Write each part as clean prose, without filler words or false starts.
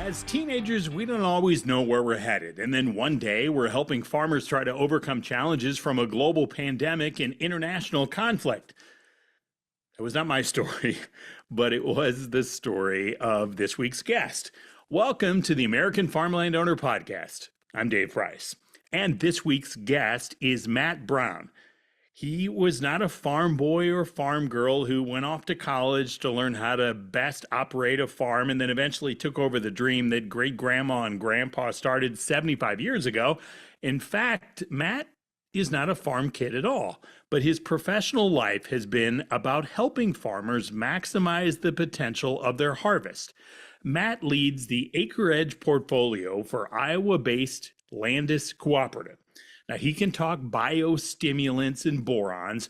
As teenagers, we don't always know where we're headed. And then one day, we're helping farmers try to overcome challenges from a global pandemic and international conflict. It was not my story, but it was the story of this week's guest. Welcome to the American Farmland Owner Podcast. I'm Dave Price. And this week's guest is Matt Brown. He was not a farm boy or farm girl who went off to college to learn how to best operate a farm and then eventually took over the dream that great grandma and grandpa started 75 years ago. In fact, Matt is not a farm kid at all, but his professional life has been about helping farmers maximize the potential of their harvest. Matt leads the acreage portfolio for Iowa-based Landus Cooperative. Now, he can talk biostimulants and borons,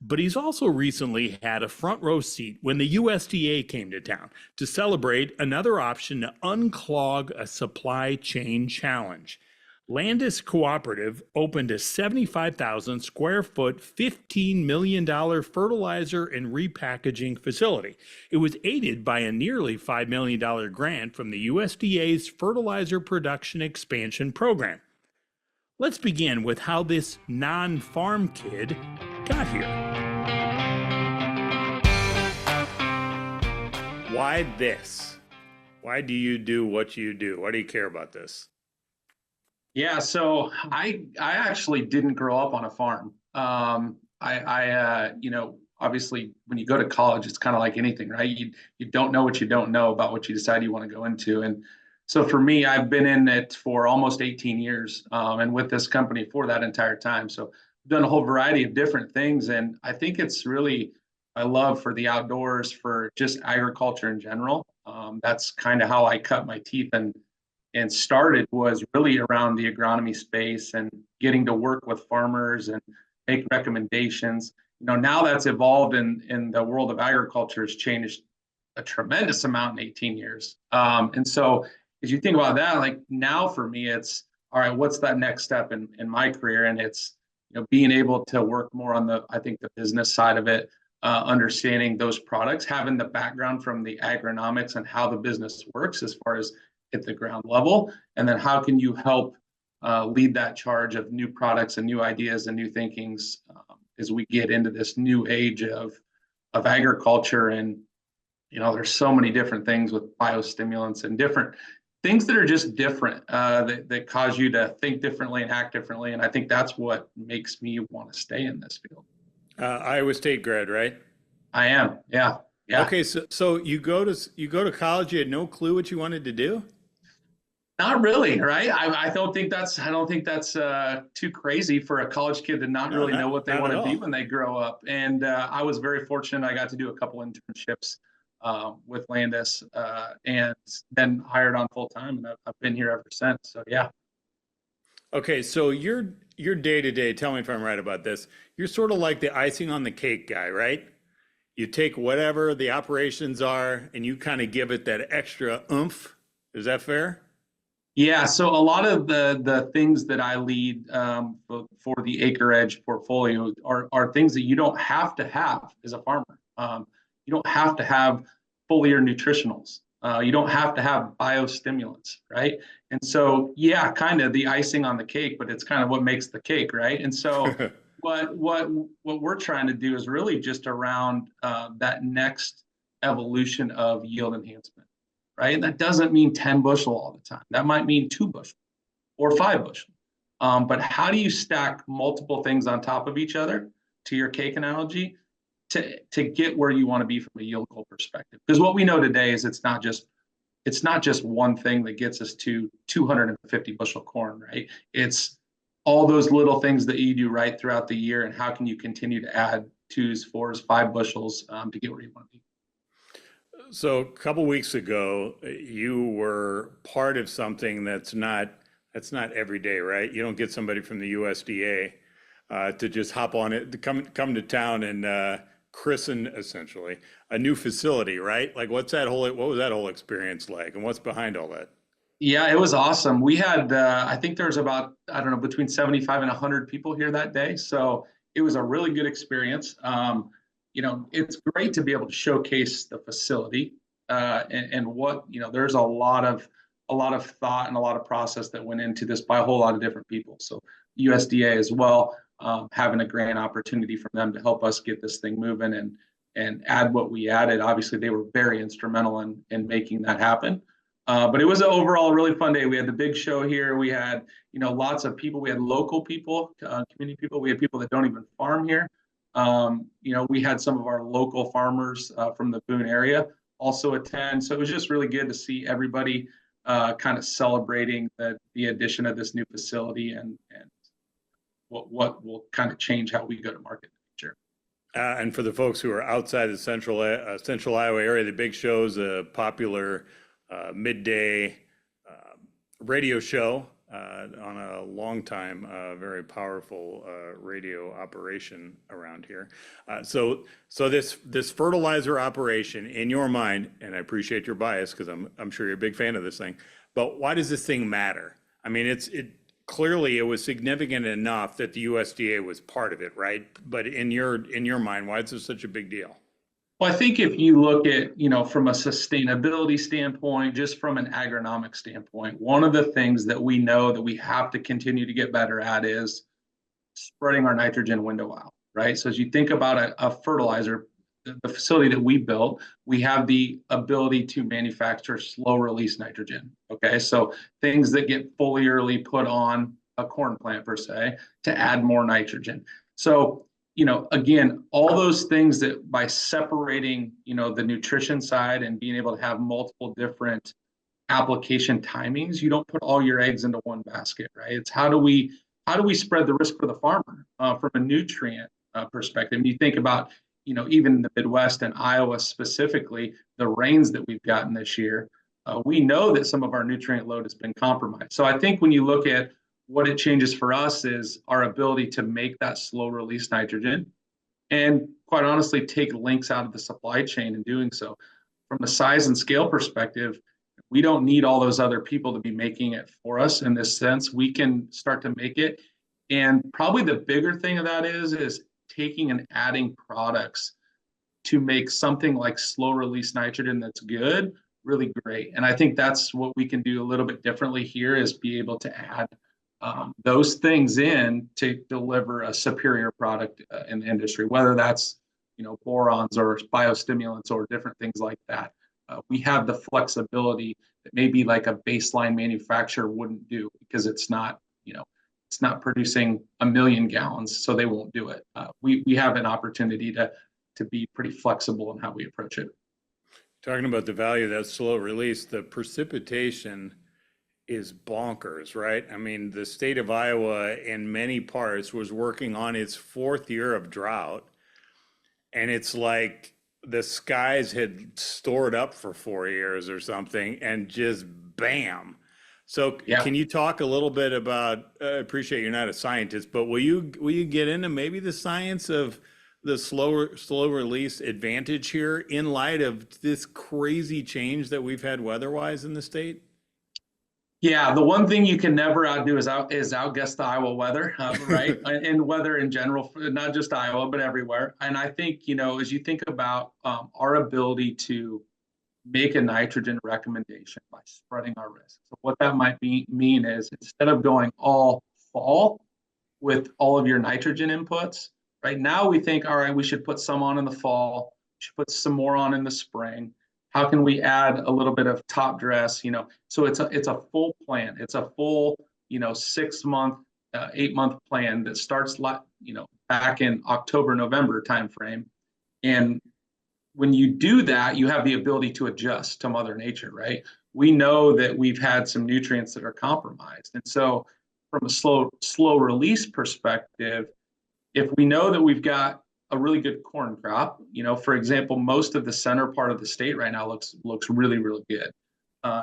but he's also recently had a front row seat when the USDA came to town to celebrate another option to unclog a supply chain challenge. Landus Cooperative opened a 75,000 square foot, $15 million fertilizer and repackaging facility. It was aided by a nearly $5 million grant from the USDA's Fertilizer Production Expansion Program. Let's begin with how this non-farm kid got here. Why this? Why do you do what you do? Why do you care about this? Yeah, so I actually didn't grow up on a farm. Obviously when you go to college, it's kind of like anything, right? You don't know what you don't know about what you decide you want to go into. And so for me, I've been in it for almost 18 years, and with this company for that entire time. So I've done a whole variety of different things. And I think it's really my love for the outdoors, for just agriculture in general. That's kind of how I cut my teeth and started, was really around the agronomy space and getting to work with farmers and make recommendations. Now that's evolved in the world of agriculture, has changed a tremendous amount in 18 years. And so as you think about that, like now for me, it's all right, what's that next step in my career? And it's, being able to work more on the business side of it, understanding those products, having the background from the agronomics and how the business works as far as at the ground level. And then how can you help lead that charge of new products and new ideas and new thinkings as we get into this new age of agriculture. And there's so many different things with biostimulants and different things that are just different, that cause you to think differently and act differently. And I think that's what makes me want to stay in this field. Iowa State grad, right? I am. Yeah. Okay, so you go to college, you had no clue what you wanted to do? Not really, right? I don't think that's too crazy for a college kid to not really know what they want to be when they grow up. And I was very fortunate. I got to do a couple internships with Landus, and then hired on full time, and I've been here ever since. So yeah. Okay, so your day to day, tell me if I'm right about this. You're sort of like the icing on the cake guy, right? You take whatever the operations are and you kind of give it that extra oomph. Is that fair? Yeah, so a lot of the things that I lead for the acreage portfolio are things that you don't have to have as a farmer. You don't have to have foliar nutritionals. You don't have to have biostimulants, right? And so, yeah, kind of the icing on the cake, but it's kind of what makes the cake, right? And so, what we're trying to do is really just around that next evolution of yield enhancement, right? And that doesn't mean 10 bushel all the time. That might mean 2 bushel or 5 bushel. But how do you stack multiple things on top of each other, to your cake analogy, to get where you want to be from a yield goal perspective? Because what we know today is it's not just one thing that gets us to 250 bushel corn, right? It's all those little things that you do right throughout the year, and how can you continue to add 2s, 4s, 5 bushels to get where you want to be. So a couple weeks ago, you were part of something that's not every day, right? You don't get somebody from the USDA to just hop on it, to come to town and christen essentially a new facility, right? Like what was that whole experience like, and what's behind all that? Yeah, it was awesome. We had, I think there was about, I don't know, between 75 and 100 people here that day. So it was a really good experience. It's great to be able to showcase the facility and what, there's a lot of a lot of thought and a lot of process that went into this by a whole lot of different people. So USDA as well, having a grant opportunity from them to help us get this thing moving and add what we added. Obviously, they were very instrumental in making that happen. But it was an overall really fun day. We had the big show here. We had, lots of people. We had local people, community people. We had people that don't even farm here. We had some of our local farmers from the Boone area also attend. So it was just really good to see everybody kind of celebrating the addition of this new facility and what will kind of change how we go to market in the future. And for the folks who are outside the central Iowa area, the big show is a popular midday radio show on a long time, very powerful radio operation around here. So this fertilizer operation, in your mind, and I appreciate your bias because I'm sure you're a big fan of this thing, but why does this thing matter? I mean, clearly it was significant enough that the USDA was part of it, right? But in your mind, why is this such a big deal? Well, I think if you look at, from a sustainability standpoint, just from an agronomic standpoint, one of the things that we know that we have to continue to get better at is spreading our nitrogen window out, right? So as you think about a fertilizer, the facility that we built, we have the ability to manufacture slow release nitrogen. Okay, so things that get foliarly put on a corn plant per se to add more nitrogen. So, again, all those things that by separating, the nutrition side and being able to have multiple different application timings, you don't put all your eggs into one basket, right? It's how do we spread the risk for the farmer from a nutrient perspective? And you think about, even in the Midwest and Iowa specifically, the rains that we've gotten this year, we know that some of our nutrient load has been compromised. So I think when you look at what it changes for us is our ability to make that slow release nitrogen and quite honestly take links out of the supply chain in doing so. From a size and scale perspective, we don't need all those other people to be making it for us in this sense. We can start to make it. And probably the bigger thing of that is taking and adding products to make something like slow release nitrogen that's good, really great. And I think that's what we can do a little bit differently here is be able to add those things in to deliver a superior product in the industry, whether that's, borons or biostimulants or different things like that. We have the flexibility that maybe like a baseline manufacturer wouldn't do because it's not producing 1 million gallons, so they won't do it. We have an opportunity to be pretty flexible in how we approach it. Talking about the value of that slow release, the precipitation is bonkers, right? I mean, the state of Iowa in many parts was working on its 4th year of drought, and it's like the skies had stored up for 4 years or something, and just bam. So Can you talk a little bit about, I appreciate you're not a scientist, but will you get into maybe the science of the slow release advantage here in light of this crazy change that we've had weather-wise in the state? Yeah, the one thing you can never outdo is outguess the Iowa weather, right? And weather in general, not just Iowa, but everywhere. And I think, as you think about our ability to make a nitrogen recommendation by spreading our risk. So what that might mean is instead of going all fall with all of your nitrogen inputs, right now we think, all right, we should put some on in the fall, we should put some more on in the spring. How can we add a little bit of top dress? So it's a full plan. It's a full 6-month, 8-month plan that starts back in October, November timeframe. And when you do that, you have the ability to adjust to Mother Nature, right? We know that we've had some nutrients that are compromised, and so from a slow release perspective, if we know that we've got a really good corn crop, for example, most of the center part of the state right now looks really, really good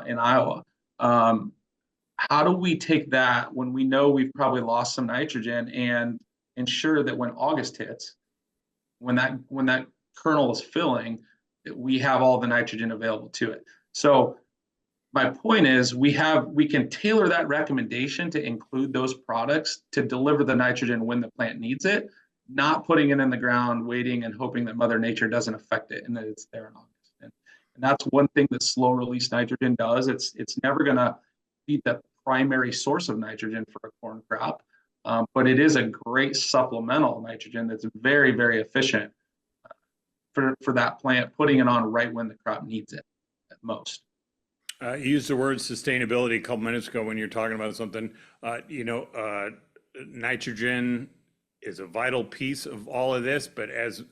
in Iowa. How do we take that when we know we've probably lost some nitrogen and ensure that when August hits, when that kernel is filling, that we have all the nitrogen available to it? So my point is we can tailor that recommendation to include those products to deliver the nitrogen when the plant needs it, not putting it in the ground, waiting and hoping that Mother Nature doesn't affect it and that it's there in August. And And that's one thing that slow release nitrogen does. It's never going to be the primary source of nitrogen for a corn crop, but it is a great supplemental nitrogen that's very, very efficient for that plant, putting it on right when the crop needs it at most. You used the word sustainability a couple minutes ago when you're talking about something. Nitrogen is a vital piece of all of this, but as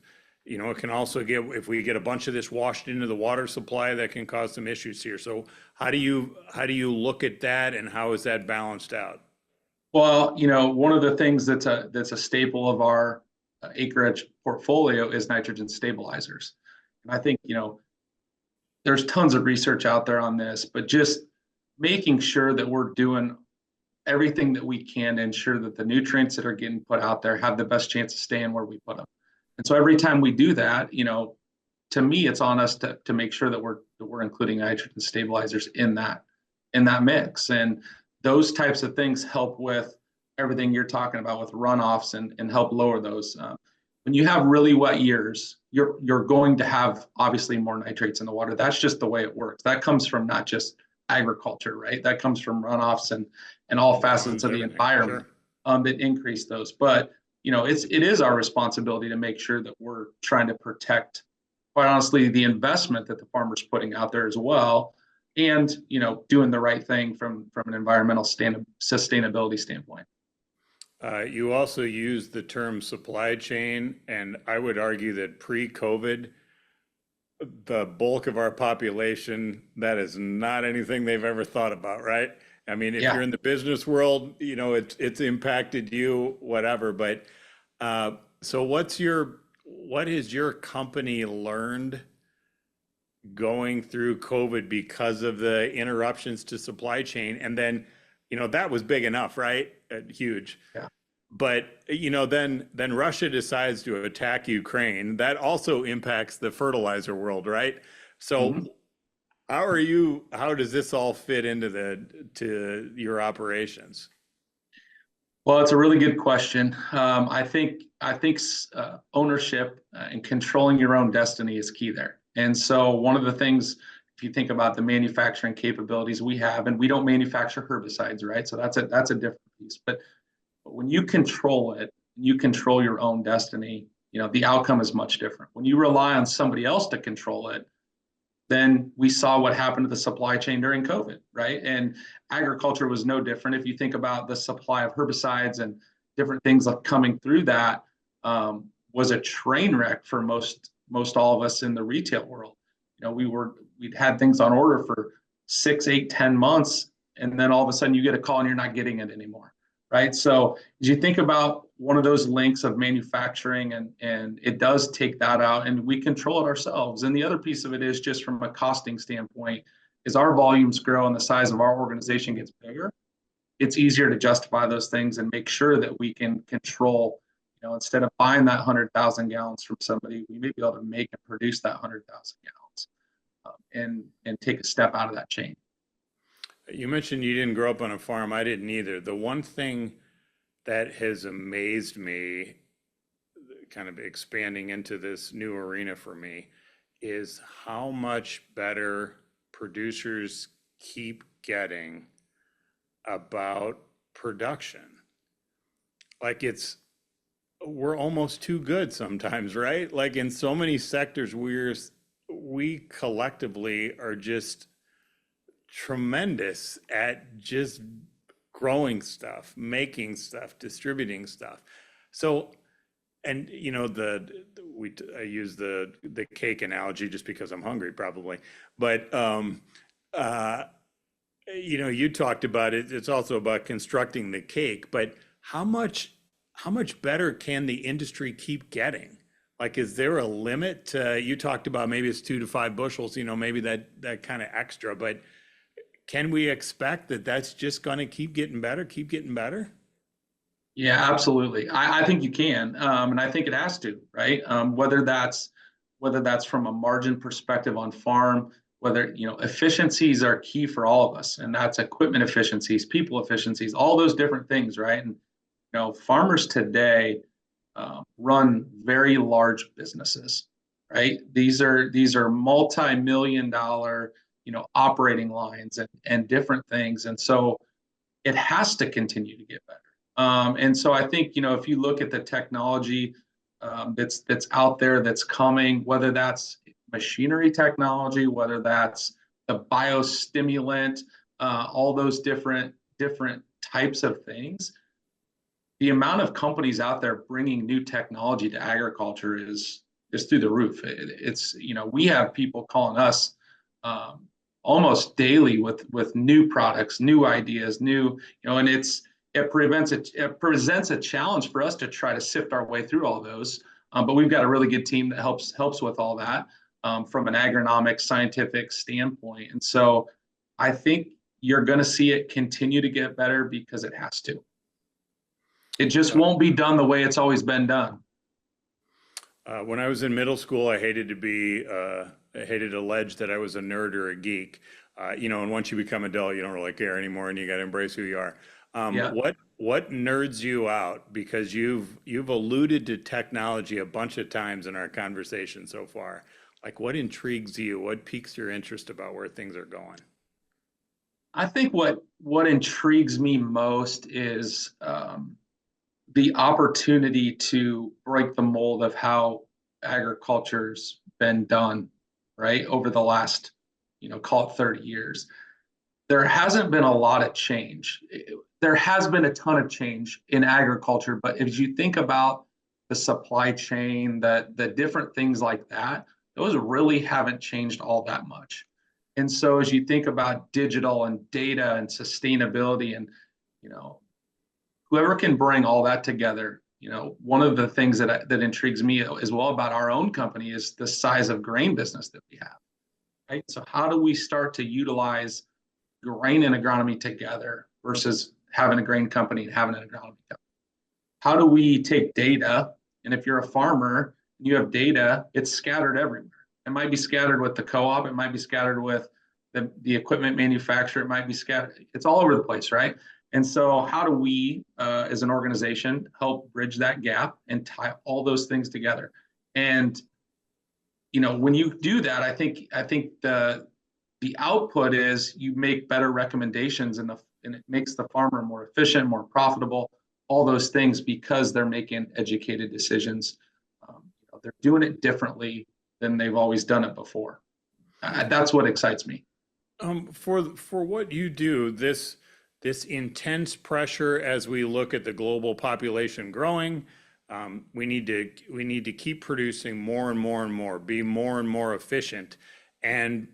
you know, it can also get, if we get a bunch of this washed into the water supply, that can cause some issues here. So how do you look at that, and how is that balanced out? Well, one of the things that's a staple of our acreage portfolio is nitrogen stabilizers. And I think, there's tons of research out there on this, but just making sure that we're doing everything that we can to ensure that the nutrients that are getting put out there have the best chance of staying where we put them. And so every time we do that, to me, it's on us to make sure that we're including nitrogen stabilizers in that mix. And those types of things help with everything you're talking about with runoffs and help lower those. When you have really wet years, you're going to have obviously more nitrates in the water. That's just the way it works. That comes from not just agriculture, right? That comes from runoffs and all facets of the environment that increase those. But it is our responsibility to make sure that we're trying to protect, quite honestly, the investment that the farmer's putting out there as well, and doing the right thing from an environmental sustainability standpoint. You also use the term supply chain, and I would argue that pre-COVID, the bulk of our population, that is not anything they've ever thought about, right? I mean, if you're in the business world, it's impacted you, whatever. But so what has your company learned going through COVID because of the interruptions to supply chain? And then, that was big enough, right? Huge. Yeah. But then Russia decides to attack Ukraine. That also impacts the fertilizer world, right? So how does this all fit into your operations? Well, it's a really good question. I think ownership and controlling your own destiny is key there. And so one of the things, if you think about the manufacturing capabilities we have, and we don't manufacture herbicides, right? So that's a different piece. But when you control it, you control your own destiny. The outcome is much different. When you rely on somebody else to control it, then we saw what happened to the supply chain during COVID, right? And agriculture was no different. If you think about the supply of herbicides and different things like coming through that, was a train wreck for most all of us in the retail world. We'd had things on order for 6, 8, 10 months, and then all of a sudden you get a call and you're not getting it anymore, right? So as you think about one of those links of manufacturing, and it does take that out, and we control it ourselves. And the other piece of it is just from a costing standpoint, as our volumes grow and the size of our organization gets bigger, it's easier to justify those things and make sure that we can control, instead of buying that 100,000 gallons from somebody, we may be able to make and produce that 100,000 gallons, and take a step out of that chain. You mentioned you didn't grow up on a farm. I didn't either. The one thing that has amazed me, kind of expanding into this new arena for me, is how much better producers keep getting about production. Like we're almost too good sometimes, right? Like in so many sectors, we collectively are just tremendous at just growing stuff, making stuff, distributing stuff. So, and I use the cake analogy just because I'm hungry, probably. But you talked about it. It's also about constructing the cake. But how much better can the industry keep getting? Like, is there a limit to? You talked about maybe it's 2 to 5 bushels. Maybe that kind of extra, but can we expect that that's just going to keep getting better, keep getting better? Yeah, absolutely. I think you can, and I think it has to, right? Whether that's from a margin perspective on farm, whether efficiencies are key for all of us, and that's equipment efficiencies, people efficiencies, all those different things, right? And farmers today run very large businesses, right? These are multi-million dollar, operating lines and different things. And so it has to continue to get better. And so I think, if you look at the technology that's out there that's coming, whether that's machinery technology, whether that's the biostimulant, all those different types of things, the amount of companies out there bringing new technology to agriculture is through the roof. It's we have people calling us um, almost daily with new products, new ideas, and it presents a challenge for us to try to sift our way through all those. But we've got a really good team that helps with all that from an agronomic scientific standpoint. And so I think you're going to see it continue to get better because it has to. It just won't be done the way it's always been done. When I was in middle school, I hated to allege that I was a nerd or a geek. And once you become adult, you don't really care anymore, and you got to embrace who you are. Yeah. What nerds you out? Because you've alluded to technology a bunch of times in our conversation so far. Like, what intrigues you? What piques your interest about where things are going? I think what intrigues me most is the opportunity to break the mold of how agriculture's been done, right, over the last, call it 30 years. There hasn't been a lot of change. There has been a ton of change in agriculture, but as you think about the supply chain, the different things like that, those really haven't changed all that much. And so as you think about digital and data and sustainability and, you know, whoever can bring all that together, one of the things that intrigues me as well about our own company is the size of grain business that we have, right? So how do we start to utilize grain and agronomy together versus having a grain company and having an agronomy company? How do we take data, and if you're a farmer, you have data, it's scattered everywhere. It might be scattered with the co-op, it might be scattered with the equipment manufacturer, it might be scattered, it's all over the place, right? And so how do we, as an organization, help bridge that gap and tie all those things together? And when you do that, I think the output is you make better recommendations, and it makes the farmer more efficient, more profitable, all those things because they're making educated decisions. They're doing it differently than they've always done it before. That's what excites me. For what you do, this intense pressure as we look at the global population growing, we need to keep producing more and more and more, be more and more efficient, and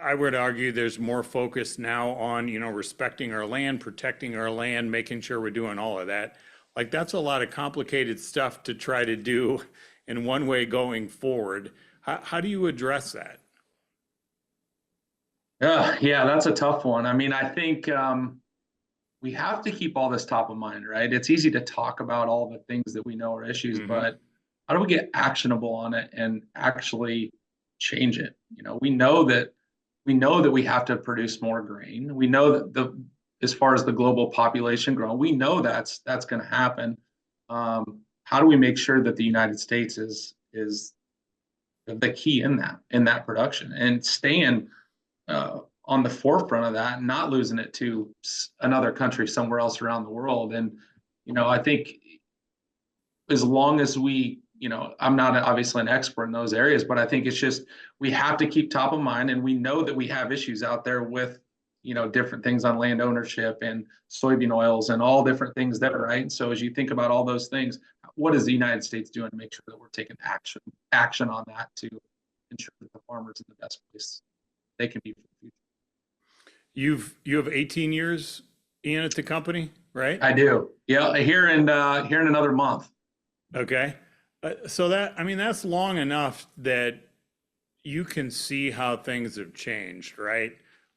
I would argue there's more focus now on respecting our land, protecting our land, making sure we're doing all of that. Like, that's a lot of complicated stuff to try to do in one way going forward. How do you address that? Yeah, that's a tough one. I mean, I think we have to keep all this top of mind, right? It's easy to talk about all the things that we know are issues, Hmm. but how do we get actionable on it and actually change it? We know that we have to produce more grain. We know that as far as the global population growing, we know that's going to happen. How do we make sure that the United States is the key in that production and staying on the forefront of that, and not losing it to another country somewhere else around the world? And I think as long as I'm not obviously an expert in those areas, but I think it's just we have to keep top of mind, and we know that we have issues out there with different things on land ownership and soybean oils and all different things there, right? And so as you think about all those things, what is the United States doing to make sure that we're taking action on that to ensure that the farmers in the best place they can be for the future? You have 18 years in at the company, right? I do. Yeah, here in another month. Okay. So that's long enough that you can see how things have changed, right?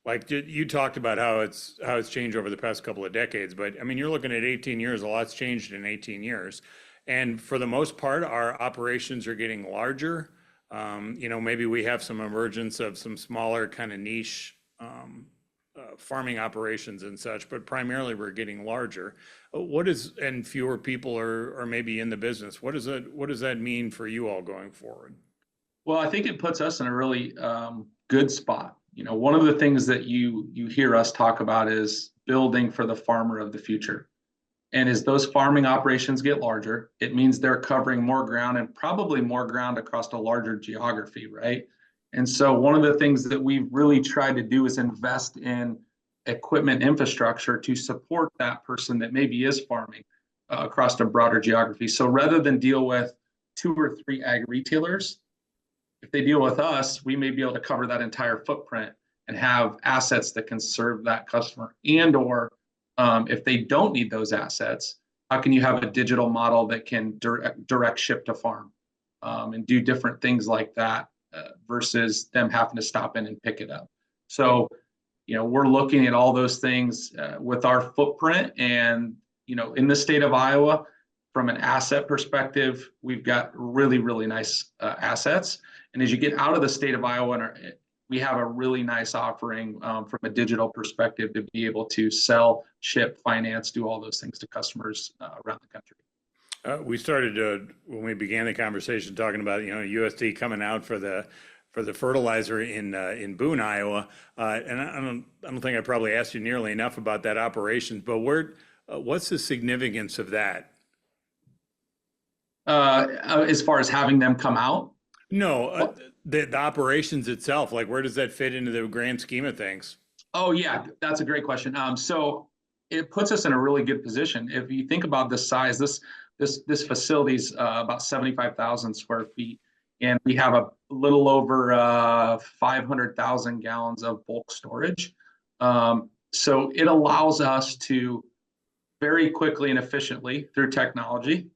Like, you talked about how it's changed over the past couple of decades, but I mean, you're looking at 18 years, a lot's changed in 18 years. And for the most part, our operations are getting larger. Maybe we have some emergence of some smaller kind of niche farming operations and such, but primarily we're getting larger. And fewer people are maybe in the business. What does that mean for you all going forward? Well, I think it puts us in a really good spot. One of the things that you hear us talk about is building for the farmer of the future. And as those farming operations get larger, it means they're covering more ground and probably more ground across a larger geography, right? And so one of the things that we've really tried to do is invest in equipment infrastructure to support that person that maybe is farming across a broader geography. So rather than deal with 2 or 3 ag retailers, if they deal with us, we may be able to cover that entire footprint and have assets that can serve that customer. And or if they don't need those assets, how can you have a digital model that can direct ship to farm and do different things like that versus them having to stop in and pick it up? So, we're looking at all those things with our footprint. And, in the state of Iowa, from an asset perspective, we've got really, really nice assets. And as you get out of the state of Iowa, we have a really nice offering from a digital perspective to be able to sell, ship, finance, do all those things to customers around the country. We started when we began the conversation talking about USD coming out for the fertilizer in Boone, Iowa, and I don't think I probably asked you nearly enough about that operation. But what's the significance of that? As far as having them come out? No, the operations itself, like where does that fit into the grand scheme of things? Oh yeah, that's a great question. So it puts us in a really good position. If you think about the size, this facility is about 75,000 square feet, and we have a little over 500,000 gallons of bulk storage. So it allows us to very quickly and efficiently through technology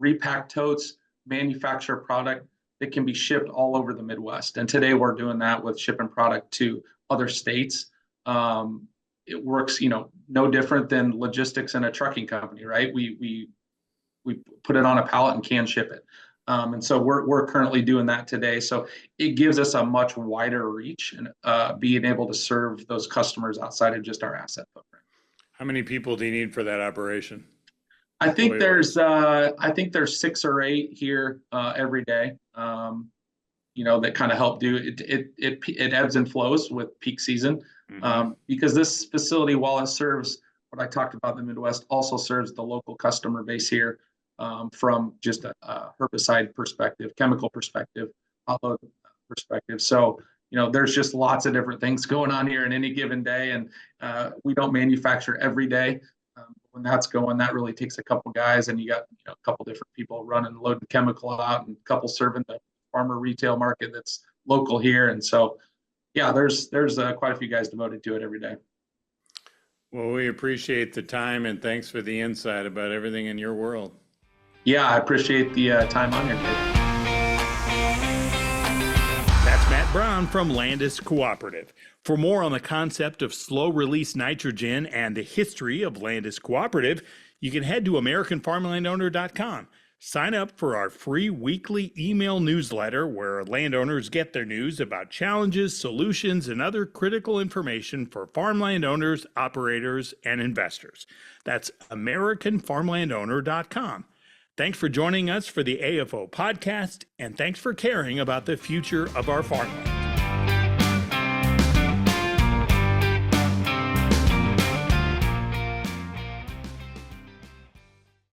repack totes, manufacture product that can be shipped all over the Midwest. And today we're doing that with shipping product to other states. It works, no different than logistics in a trucking company, right? We put it on a pallet and can ship it. And so we're currently doing that today. So it gives us a much wider reach and being able to serve those customers outside of just our asset footprint. How many people do you need for that operation? I think there's 6 or 8 here every day. That kind of help do it ebbs and flows with peak season because this facility, while it serves what I talked about in the Midwest, also serves the local customer base here from just a herbicide perspective, chemical perspective, outload perspective. So there's just lots of different things going on here in any given day, and we don't manufacture every day. When that's going, that really takes a couple guys, and you got a couple different people running, loading chemical out, and a couple serving the farmer retail market that's local here. And so, yeah, there's quite a few guys devoted to it every day. Well, we appreciate the time, and thanks for the insight about everything in your world. Yeah, I appreciate the time on here, Dave. That's Matt Brown from Landus Cooperative. For more on the concept of slow-release nitrogen and the history of Landus Cooperative, you can head to AmericanFarmlandowner.com. Sign up for our free weekly email newsletter where landowners get their news about challenges, solutions, and other critical information for farmland owners, operators, and investors. That's AmericanFarmlandowner.com. Thanks for joining us for the AFO podcast, and thanks for caring about the future of our farmland.